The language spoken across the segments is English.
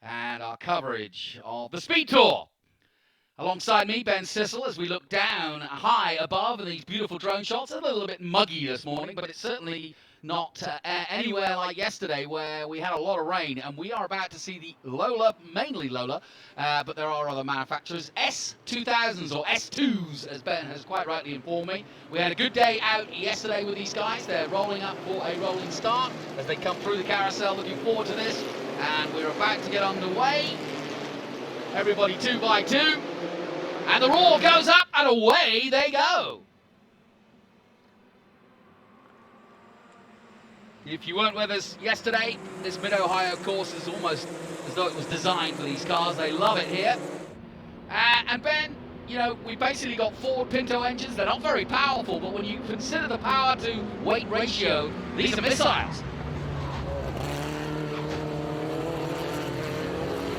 and our coverage of the Speed Tour. Alongside me, Ben Sissel, as we look down high above in these beautiful drone shots. A little bit muggy this morning, but it's certainly not anywhere like yesterday where we had a lot of rain, and we are about to see the Lola, mainly Lola, but there are other manufacturers, S2000s or S2s, as Ben has quite rightly informed me. We had a good day out yesterday with these guys. They're rolling up for a rolling start as they come through the carousel. Looking forward to this, and we're about to get underway. Everybody 2 by 2, and the roar goes up, and away they go. If you weren't with us yesterday, this Mid-Ohio course is almost as though it was designed for these cars. They love it here. And Ben, you know, we basically got Ford Pinto engines. They're not very powerful, but when you consider the power to weight ratio, these are missiles.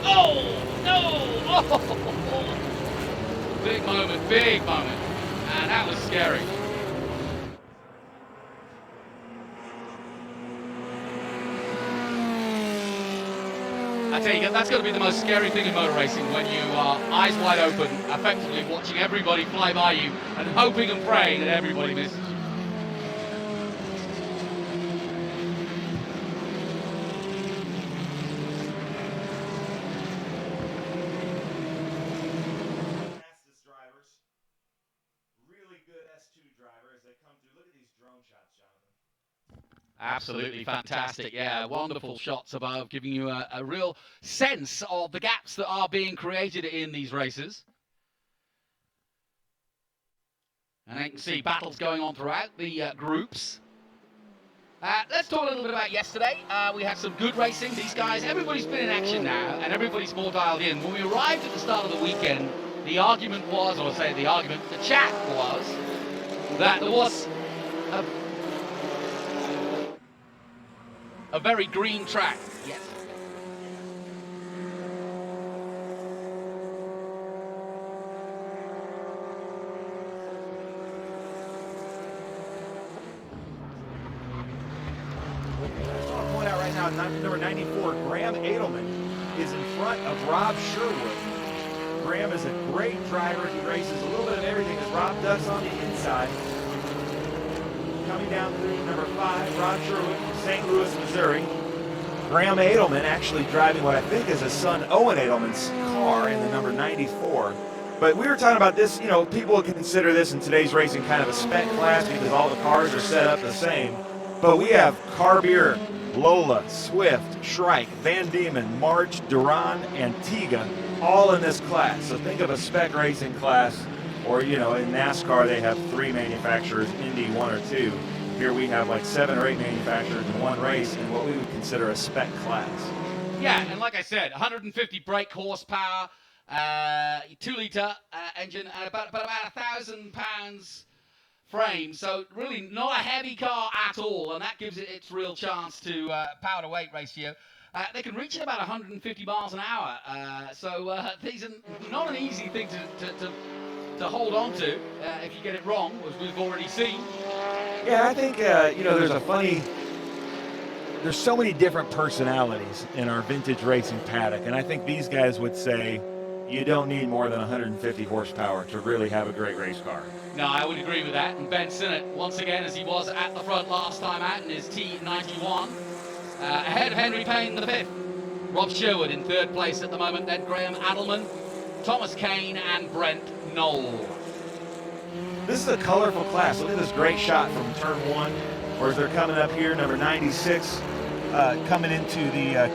Oh, no! Oh. Big moment. And that was scary. I tell you, that's got to be the most scary thing in motor racing, when you are eyes wide open, effectively watching everybody fly by you and hoping and praying that everybody misses you. Fastest drivers, really good S2 driver as they come through. Look at these drone shots, Jonathan. Absolutely fantastic. Yeah, wonderful shots above, giving you a real sense of the gaps that are being created in these races. And you can see battles going on throughout the groups. Let's talk a little bit about yesterday. We had some good racing. These guys, everybody's been in action now, and everybody's more dialed in. When we arrived at the start of the weekend, the argument was, or say the argument, the chat was, that there was a very green track. Yes. I just want to point out right now, number 94, Graham Edelman, is in front of Rob Sherwood. Graham is a great driver. He races a little bit of everything as Rob does on the inside. Coming down through number 5, Rob Sherwood from St. Louis, Missouri. Graham Edelman actually driving what I think is his son Owen Edelman's car in the number 94. But we were talking about this, you know, people consider this in today's racing kind of a spec class because all the cars are set up the same. But we have Carbier, Lola, Swift, Shrike, Van Diemen, March, Duran, and Tiga all in this class. So think of a spec racing class, or, you know, in NASCAR they have 3 manufacturers, Indy 1 or 2. Here we have like 7 or 8 manufacturers in one race in what we would consider a spec class. Yeah, and like I said, 150 brake horsepower, 2-liter engine, and about 1,000 pounds frame. So really not a heavy car at all, and that gives it its real chance to power to weight ratio. They can reach at about 150 miles an hour. These are not an easy thing to hold on to if you get it wrong, as we've already seen. Yeah, I think, you know, there's so many different personalities in our vintage racing paddock, and I think these guys would say you don't need more than 150 horsepower to really have a great race car. No, I would agree with that. And Ben Sinnott, once again, as he was at the front last time out in his T91, ahead of Henry Payne the fifth. Rob Sherwood in 3rd place at the moment, then Graham Adelman, Thomas Kane, and Brent Knoll. This is a colorful class. Look at this great shot from turn 1, whereas they're coming up here, number 96, coming into the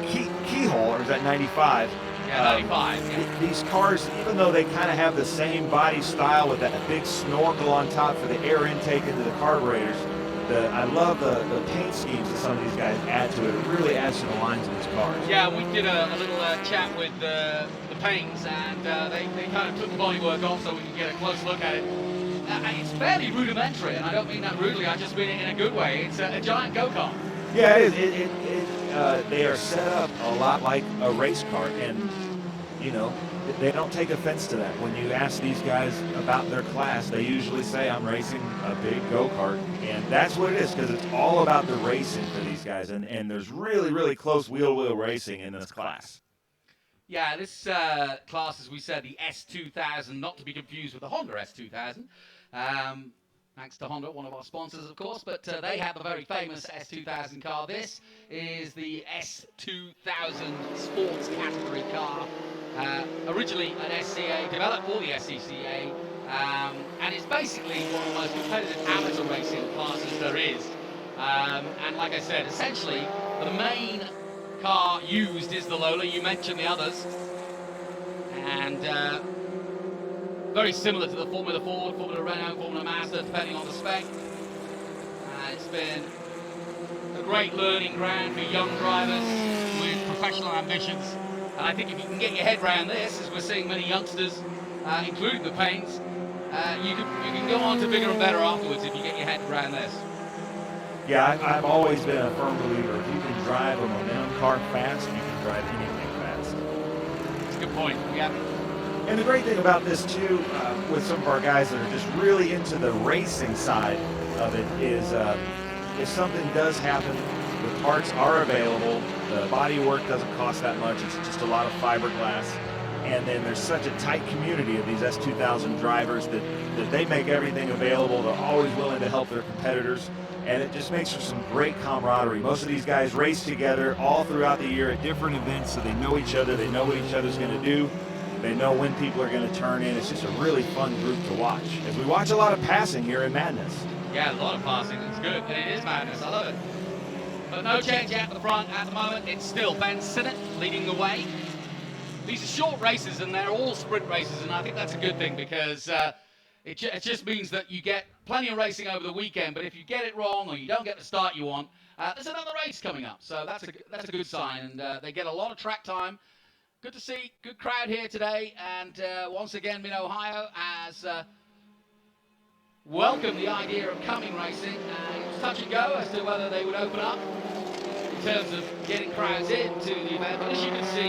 keyhole, or is that 95? Yeah, 95. Yeah. These cars, even though they kind of have the same body style with that big snorkel on top for the air intake into the carburetors, I love the paint schemes that some of these guys add to it. It really adds to the lines of these cars. Yeah, we did a little chat with the paints, and they kind of took the bodywork off so we can get a close look at it. It's fairly rudimentary, and I don't mean that rudely, I just mean it in a good way. It's a giant go-kart. Yeah, it is. They are set up a lot like a race car, and, you know, they don't take offense to that. When you ask these guys about their class, they usually say, I'm racing a big go-kart, and that's what it is, because it's all about the racing for these guys, and there's really, really close wheel-to-wheel racing in this class. Yeah, this class, as we said, the S2000, not to be confused with the Honda S2000. Thanks to Honda, one of our sponsors, of course, but they have a very famous S2000 car. This is the S2000 sports category car. Originally an SCA, developed for the SCCA, and it's basically one of the most competitive amateur racing classes there is. And like I said, essentially, the main car used is the Lola. You mentioned the others, and very similar to the Formula Ford, Formula Renault, Formula Mazda, depending on the spec. It's been a great learning ground for young drivers with professional ambitions. And I think if you can get your head around this, as we're seeing many youngsters, including the Paynes, you can go on to bigger and better afterwards if you get your head around this. Yeah, I've always been a firm believer. If you can drive a momentum car fast, you can drive anything fast. That's a good point. Yeah. And the great thing about this too, with some of our guys that are just really into the racing side of it, is if something does happen, the parts are available. The body work doesn't cost that much. It's just a lot of fiberglass. And then there's such a tight community of these S2000 drivers that they make everything available. They're always willing to help their competitors. And it just makes for some great camaraderie. Most of these guys race together all throughout the year at different events, so they know each other. They know what each other's going to do. They know when people are going to turn in. It's just a really fun group to watch. As we watch a lot of passing here in Madness. Yeah, a lot of passing. It's good. And it is Madness. I love it. But no change at the front at the moment. It's still Ben Sinnott leading the way. These are short races, and they're all sprint races, and I think that's a good thing because it just means that you get plenty of racing over the weekend, but if you get it wrong or you don't get the start you want, there's another race coming up. So that's a good sign, and they get a lot of track time. Good to see, good crowd here today, and once again, Mid-Ohio has welcomed the idea of coming racing. It was touch and go as to whether they would open up in terms of getting crowds into the event, but as you can see,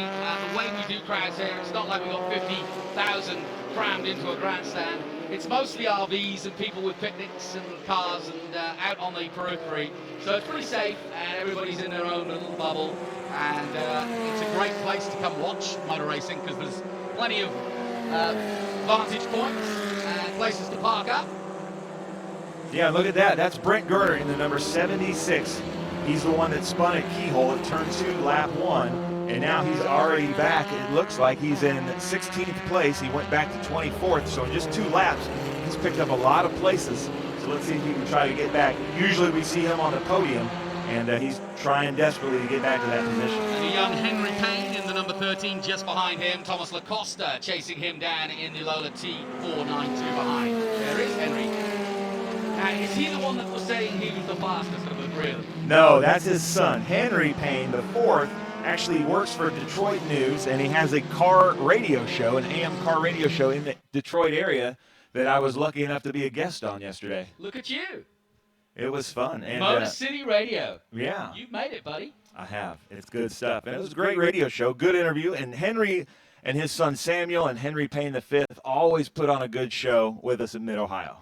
the way we do crowds here, it's not like we've got 50,000 crammed into a grandstand. It's mostly RVs and people with picnics and cars and out on the periphery. So it's pretty safe and everybody's in their own little bubble. And it's a great place to come watch motor racing because there's plenty of vantage points and places to park up. Yeah, look at that. That's Brent Gerder in the number 76. He's the one that spun at Keyhole at turn 2, lap 1. And now he's already back. It looks like he's in 16th place. He went back to 24th, so in just 2 laps, he's picked up a lot of places. So let's see if he can try to get back. Usually we see him on the podium, and he's trying desperately to get back to that position. And a young Henry Payne in the number 13 just behind him. Thomas LaCosta chasing him down in the Lola T492 behind. There is Henry. Is he the one that was saying he was the fastest of the three of them? No, that's his son. Henry Payne, the 4th, actually works for Detroit News, and he has a car radio show, an AM car radio show in the Detroit area that I was lucky enough to be a guest on yesterday. Look at you. It was fun. And, Motor City Radio. Yeah. You've made it, buddy. I have. It's good stuff. And it was a great radio show, good interview. And Henry and his son Samuel and Henry Payne the 5th always put on a good show with us in Mid-Ohio.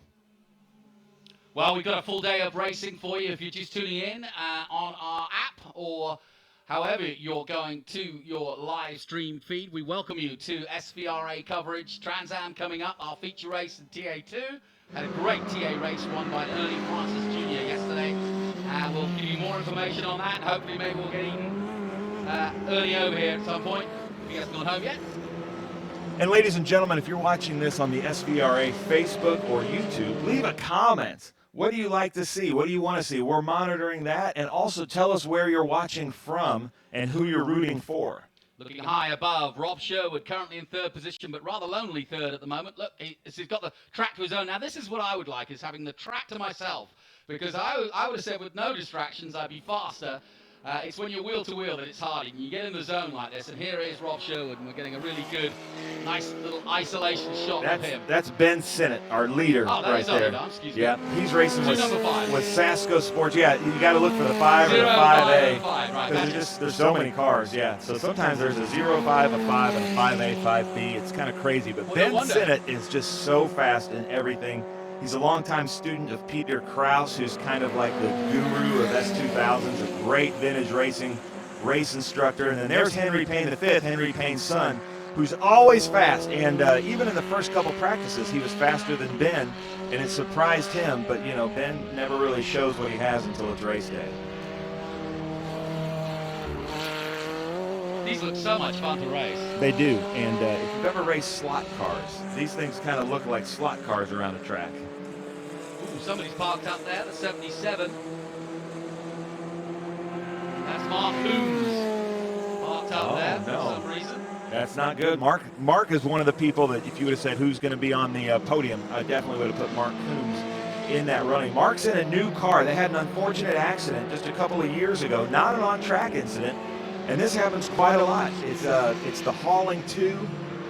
Well, we've got a full day of racing for you if you're just tuning in on our app or however you're going to your live stream feed. We welcome you to SVRA coverage. Trans Am coming up, our feature race in TA2. Had a great TA race won by Ernie Francis Jr. yesterday. We'll give you more information on that. Hopefully maybe we'll get Eden early over here at some point. If he hasn't gone home yet. And ladies and gentlemen, if you're watching this on the SVRA Facebook or YouTube, leave a comment. What do you like to see? What do you want to see? We're monitoring that. And also tell us where you're watching from and who you're rooting for. Looking high above, Rob Sherwood currently in 3rd position, but rather lonely 3rd at the moment. Look, he's got the track to his own. Now, this is what I would like, is having the track to myself. Because I would have said with no distractions, I'd be faster. It's when you're wheel to wheel that it's hard. You get in the zone like this, and here is Rob Sherwood, and we're getting a really good, nice little isolation shot of him. That's Ben Sinnot, our leader, right there. Excuse me. Yeah, he's racing with number 5. Sasco Sports. Yeah, you got to look for the 5 or the 5A. Because there's so many cars, yeah. So sometimes there's a 0, 5, a 5, and a 5A, 5B. It's kind of crazy. But Ben Sinnott is just so fast in everything. He's a longtime student of Peter Krause, who's kind of like the guru of S2000s, of great vintage racing. race instructor. And then there's Henry Payne V, Henry Payne's son, who's always fast. And even in the first couple practices, he was faster than Ben, and it surprised him. But, you know, Ben never really shows what he has until it's race day. These look so much fun to race. They do. And if you've ever raced slot cars, these things kind of look like slot cars around a track. Ooh, somebody's parked up there, the 77. That's Mark Coombs parked up there for some reason. That's not good. Mark is one of the people that if you would have said who's going to be on the podium, I definitely would have put Mark Coombs in that running. Mark's in a new car. They had an unfortunate accident just a couple of years ago, not an on-track incident, and this happens quite a lot. It's the hauling to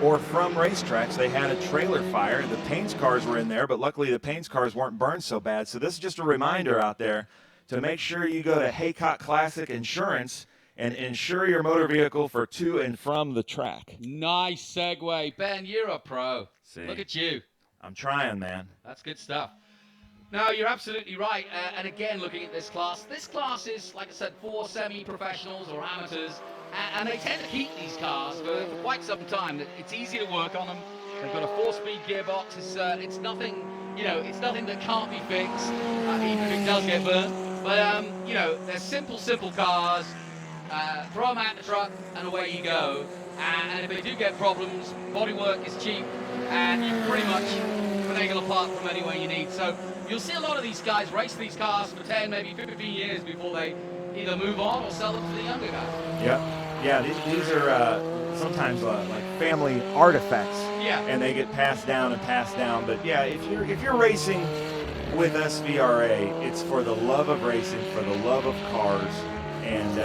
or from racetracks. They had a trailer fire. The Payne's cars were in there, but luckily the Payne's cars weren't burned so bad. So this is just a reminder out there to make sure you go to Haycock Classic Insurance and insure your motor vehicle for to and from the track. Nice segue. Ben, you're a pro. See? Look at you. I'm trying, man. That's good stuff. No, you're absolutely right. And again, looking at this class is, like I said, for semi-professionals or amateurs, and they tend to keep these cars for quite some time. It's easy to work on them. They've got a 4-speed gearbox. It's nothing, it's nothing that can't be fixed, even if it does get burnt. But they're simple cars. Throw them out the truck, and away you go. And if they do get problems, bodywork is cheap, and you can pretty much finagle apart from anywhere you need. So you'll see a lot of these guys race these cars for 10, maybe 15 years before they either move on or sell them to the younger guys. Yeah. These are sometimes like family artifacts. Yeah. And they get passed down. But yeah, if you're racing with SVRA, it's for the love of racing, for the love of cars. And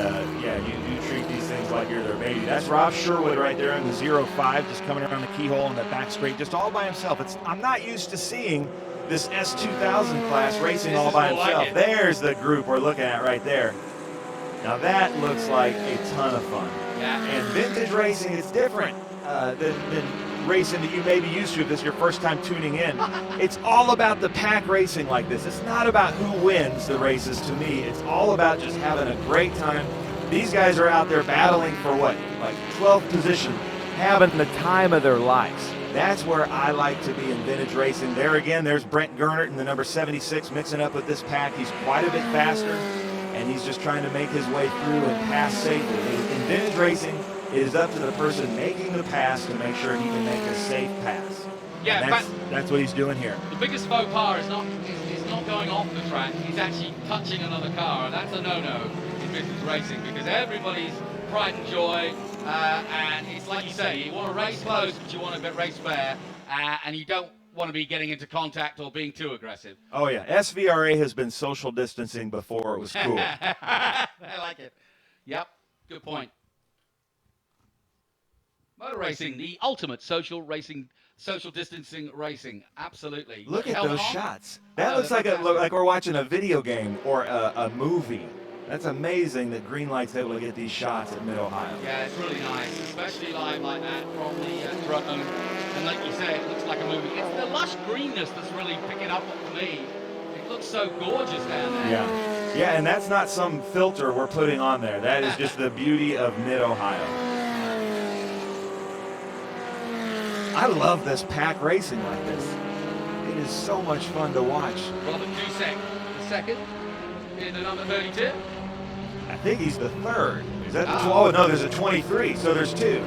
you treat these things like you're their baby. That's Rob Sherwood right there in the 05, just coming around the keyhole in the back straight, just all by himself. I'm not used to seeing this S2000 class racing all by himself. Like There's the group we're looking at right there. Now that looks like a ton of fun. Yeah. And vintage racing is different than racing that you may be used to if this is your first time tuning in. It's all about the pack racing like this. It's not about who wins the races to me. It's all about just having a great time. These guys are out there battling for what, like 12th position, having the time of their lives. That's where I like to be in vintage racing. There again, there's Brent Gernert in the number 76 mixing up with this pack. He's quite a bit faster, and he's just trying to make his way through and pass safely. In vintage racing, it is up to the person making the pass to make sure he can make a safe pass. Yeah, that's what he's doing here. The biggest faux pas is not going off the track. He's actually touching another car. That's a no-no in vintage racing because everybody's pride and joy. And it's like you say, you want to race close, but you want to race fair, and you don't want to be getting into contact or being too aggressive. Oh yeah, SVRA has been social distancing before it was cool. I like it. Yep, good point. Motor racing, the ultimate social distancing racing. Absolutely. Look at those shots. That Oh, looks like fantastic. we're watching a video game or a movie. That's amazing that Greenlight's able to get these shots at Mid-Ohio. Yeah, it's really nice, especially live like that from the drone. And like you say, it looks like a movie. It's the lush greenness that's really picking up for me. It looks so gorgeous down there. Yeah, and that's not some filter we're putting on there. That is just the beauty of Mid-Ohio. I love this pack racing like this. It is so much fun to watch. Robert Dusek, the second, in the number 32. I think he's the third. Is that the Oh. no, there's a 23, so there's two.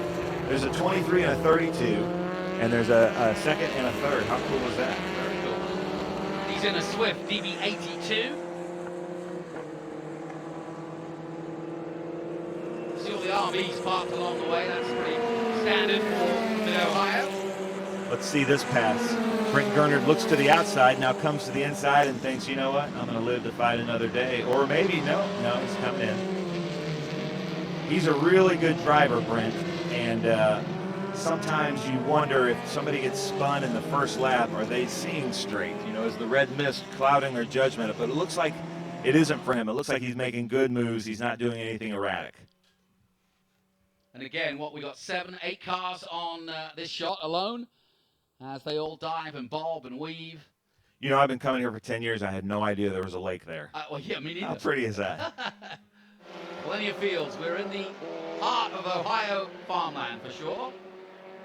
There's a 23 and a 32, and there's a second and a third. How cool is that? Very cool. He's in a Swift DB82. See all the RVs parked along the way. That's pretty standard for Mid-Ohio. Let's see this pass. Brent Gernert looks to the outside, now comes to the inside and thinks, you know what, I'm going to live to fight another day. Or maybe, no, he's coming in. He's a really good driver, Brent, and sometimes you wonder if somebody gets spun in the first lap, are they seeing straight? Is the red mist clouding their judgment? But it looks like it isn't for him. It looks like he's making good moves. He's not doing anything erratic. And again, we got 7, 8 cars on this shot alone, as they all dive and bob and weave. I've been coming here for 10 years. I had no idea there was a lake there. Well, yeah, me neither. How pretty is that? Plenty of fields. We're in the heart of Ohio farmland for sure.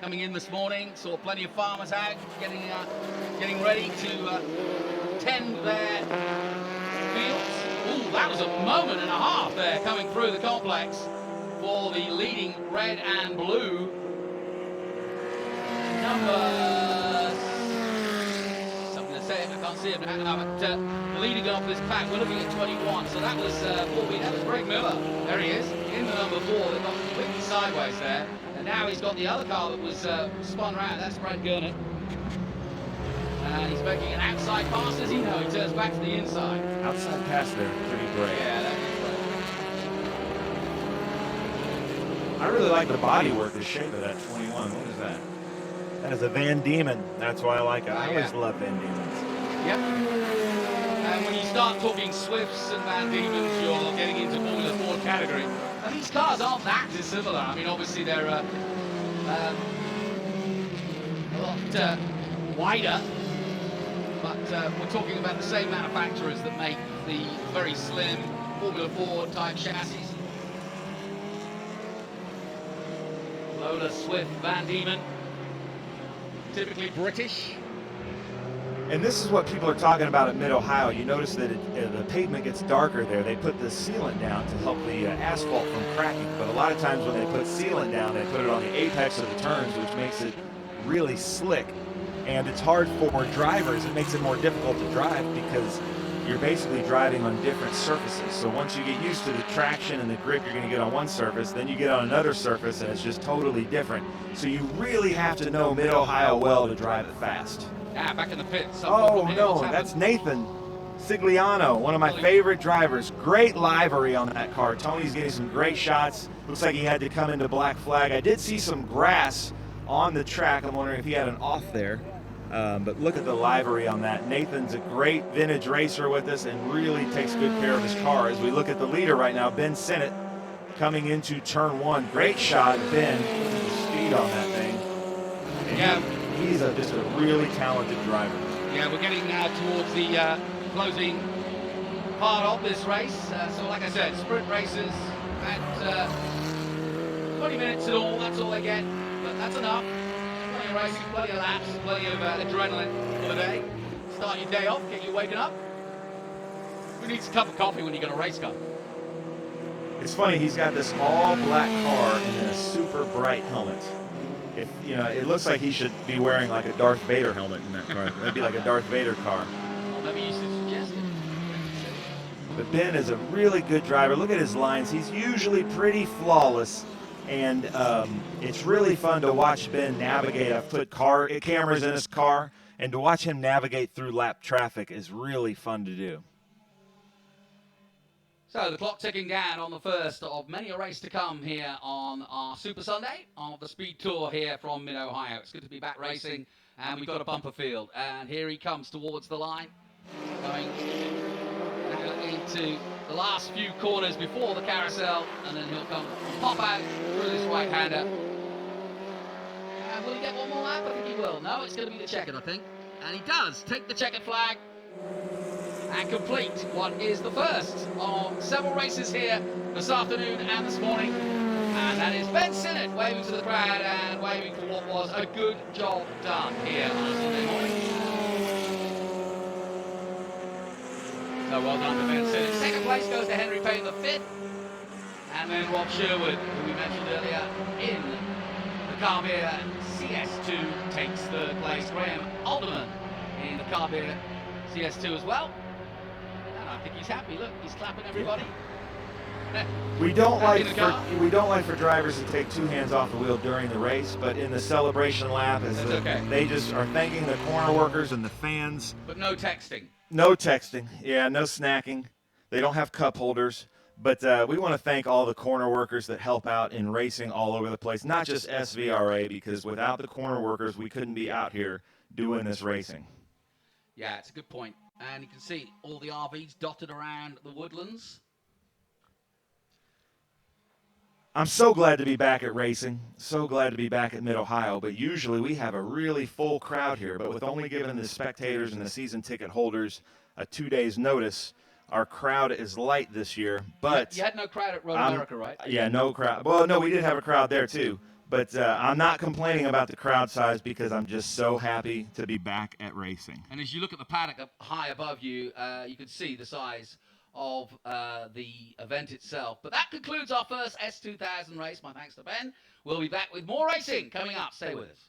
Coming in this morning, saw plenty of farmers out getting ready to tend their fields. Ooh, that was a moment and a half there coming through the complex for the leading red and blue number. Something to say, I can't see it now, but leading off this pack, we're looking at 21. So that was that was Greg Miller. There he is in the number 4. They've gone completely sideways there, and now he's got the other car that was spun around. That's Brent Gurnett. And he's making an outside pass. Does he know? He turns back to the inside. Outside pass there, pretty great. Yeah, that is great. I really like the bodywork, the shape of that 21. What is that? That is a Van Diemen. That's why I like it. I always love Van Diemens. Yep. And when you start talking Swifts and Van Diemens, you're getting into Formula Ford category. And these cars aren't that dissimilar. I mean, obviously they're a lot wider. But we're talking about the same manufacturers that make the very slim Formula Ford type chassis. Lola, Swift, Van Diemen, typically British. And this is what people are talking about at Mid-Ohio. You notice that the pavement gets darker there. They put the sealant down to help the asphalt from cracking. But a lot of times when they put sealant down, they put it on the apex of the turns, which makes it really slick. And it's hard for drivers. It makes it more difficult to drive because you're basically driving on different surfaces. So once you get used to the traction and the grip you're going to get on one surface, then you get on another surface and it's just totally different. So you really have to know Mid-Ohio well to drive it fast. Yeah, back in the pit. Oh no, that's Nathan Sigliano, one of my favorite drivers. Great livery on that car. Tony's getting some great shots. Looks like he had to come into black flag. I did see some grass on the track. I'm wondering if he had an off there. But look at the livery on that. Nathan's a great vintage racer with us and really takes good care of his car. As we look at the leader right now, Ben Sinnott coming into turn 1. Great shot, Ben. The speed on that thing. And yeah. He's just a really talented driver. Yeah, we're getting now towards the closing part of this race. So like I said, sprint races at 20 minutes in all, that's all they get. But that's enough. Plenty of racing, plenty of laps, plenty of adrenaline for the day. Start your day off, get you waking up. Who needs a cup of coffee when you got a race car? It's funny, he's got this all black car and then a super bright helmet. If you know, it looks like he should be wearing like a Darth Vader helmet in that car. That'd be like a Darth Vader car. Well, maybe you should suggest it. But Ben is a really good driver. Look at his lines. He's usually pretty flawless, and it's really fun to watch Ben navigate. I've put cameras in his car, and to watch him navigate through lap traffic is really fun to do. So the clock ticking down on the first of many a race to come here on our Super Sunday of the Speed Tour here from Mid-Ohio. It's good to be back racing, and we've got a bumper field. And here he comes towards the line, going into the last few corners before the carousel, and then he'll come pop out through this right-hander. And will he get one more lap? I think he will. No, it's going to be the checkered, I think. And he does take the checkered flag and complete what is the first of several races here this afternoon and this morning. And that is Ben Sinnott waving to the crowd and waving for what was a good job done here on a Sunday morning. So well done to Ben Sinnott. Second place goes to Henry Payne, the fifth. And then Rob Sherwood, who we mentioned earlier, in the Carbier CS2 takes third place. Graham Alderman in the Carbier CS2 as well. I think he's happy. Look, he's clapping everybody. We don't like for drivers to take two hands off the wheel during the race, but in the celebration lap, they just are thanking the corner workers and the fans. But no texting. No texting. Yeah, no snacking. They don't have cup holders. But we want to thank all the corner workers that help out in racing all over the place, not just SVRA, because without the corner workers, we couldn't be out here doing this racing. Yeah, it's a good point. And you can see all the RVs dotted around the woodlands. I'm so glad to be back at racing, so glad to be back at Mid-Ohio, but usually we have a really full crowd here, but with only giving the spectators and the season ticket holders a 2 days notice, our crowd is light this year, but you had no crowd at Road I'm- America, right? yeah, no crowd. Well, no, we did have a crowd there too. But I'm not complaining about the crowd size because I'm just so happy to be back at racing. And as you look at the paddock up high above you, you can see the size of the event itself. But that concludes our first S2000 race. My thanks to Ben. We'll be back with more racing coming up. Stay with us.